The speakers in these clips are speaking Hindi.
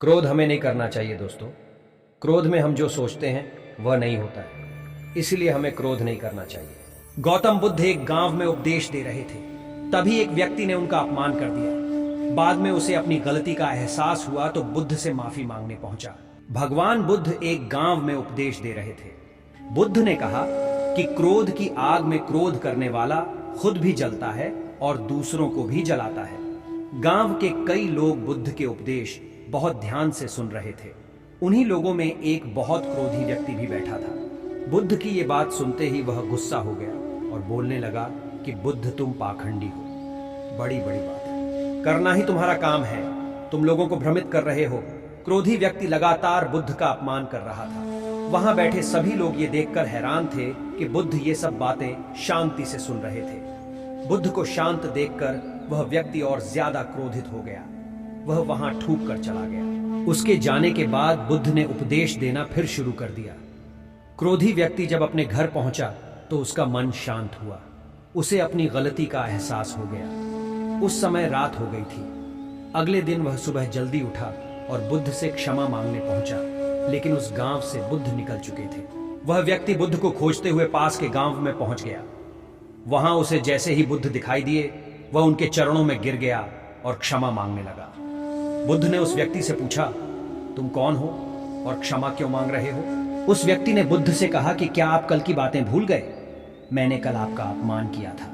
क्रोध हमें नहीं करना चाहिए दोस्तों। क्रोध में हम जो सोचते हैं वह नहीं होता है, इसलिए हमें क्रोध नहीं करना चाहिए। गौतम बुद्ध एक गांव में उपदेश दे रहे थे, तभी एक व्यक्ति ने उनका अपमान कर दिया। बाद में उसे अपनी गलती का एहसास हुआ तो बुद्ध से माफी मांगने पहुंचा। भगवान बुद्ध एक गांव में उपदेश दे रहे थे। बुद्ध ने कहा कि क्रोध की आग में क्रोध करने वाला खुद भी जलता है और दूसरों को भी जलाता है। गांव के कई लोग बुद्ध के उपदेश बहुत ध्यान से सुन रहे थे। उन्हीं लोगों में एक बहुत क्रोधी व्यक्ति भी बैठा था। बुद्ध की ये बात सुनते ही वह गुस्सा हो गया और बोलने लगा कि बुद्ध तुम पाखंडी हो। बड़ी बड़ी बात है, करना ही तुम्हारा काम है, तुम लोगों को भ्रमित कर रहे हो। क्रोधी व्यक्ति लगातार बुद्ध का अपमान कर रहा था। वहां बैठे सभी लोग ये देखकर हैरान थे कि बुद्ध ये सब बातें शांति से सुन रहे थे। बुद्ध को शांत देखकर वह व्यक्ति और ज्यादा क्रोधित हो गया। वह वहां थूक कर चला गया। उसके जाने के बाद बुद्ध ने उपदेश देना फिर शुरू कर दिया। क्रोधी व्यक्ति जब अपने घर पहुंचा तो उसका मन शांत हुआ। उसे अपनी गलती का एहसास हो गया। उस समय रात हो गई थी। अगले दिन वह सुबह जल्दी उठा और बुद्ध से क्षमा मांगने पहुंचा, लेकिन उस गांव से बुद्ध निकल चुके थे। वह व्यक्ति बुद्ध को खोजते हुए पास के गांव में पहुंच गया। वहां उसे जैसे ही बुद्ध दिखाई दिए, वह उनके चरणों में गिर गया और क्षमा मांगने लगा। बुद्ध ने उस व्यक्ति से पूछा, तुम कौन हो और क्षमा क्यों मांग रहे हो? उस व्यक्ति ने बुद्ध से कहा कि क्या आप कल की बातें भूल गए? मैंने कल आपका अपमान किया था।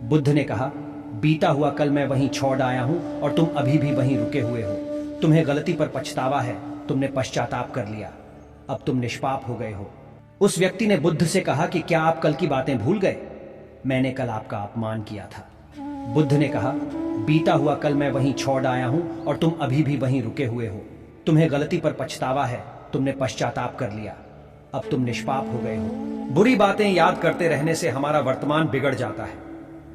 बुद्ध ने कहा, बीता हुआ कल मैं वहीं छोड़ आया हूं और तुम अभी भी वहीं रुके हुए हो। तुम्हें गलती पर पछतावा है, तुमने पश्चाताप कर लिया, अब तुम निष्पाप हो गए हो। उस व्यक्ति ने बुद्ध से कहा कि क्या आप कल की बातें भूल गए? मैंने कल आपका अपमान किया था। बुद्ध ने कहा, बीता हुआ कल मैं वहीं छोड़ आया हूं और तुम अभी भी वहीं रुके हुए हो। तुम्हें गलती पर पछतावा है, तुमने पश्चाताप कर लिया, अब तुम निष्पाप हो गए हो। बुरी बातें याद करते रहने से हमारा वर्तमान बिगड़ जाता है,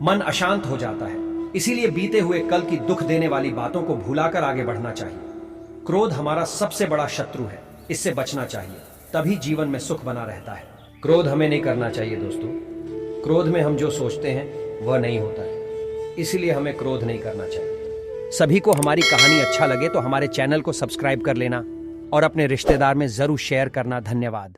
मन अशांत हो जाता है। इसीलिए बीते हुए कल की दुख देने वाली बातों को भुलाकर आगे बढ़ना चाहिए। क्रोध हमारा सबसे बड़ा शत्रु है, इससे बचना चाहिए, तभी जीवन में सुख बना रहता है। क्रोध हमें नहीं करना चाहिए दोस्तों। क्रोध में हम जो सोचते हैं वह नहीं होता है, इसलिए हमें क्रोध नहीं करना चाहिए। सभी को हमारी कहानी अच्छा लगे तो हमारे चैनल को सब्सक्राइब कर लेना और अपने रिश्तेदार में जरूर शेयर करना। धन्यवाद।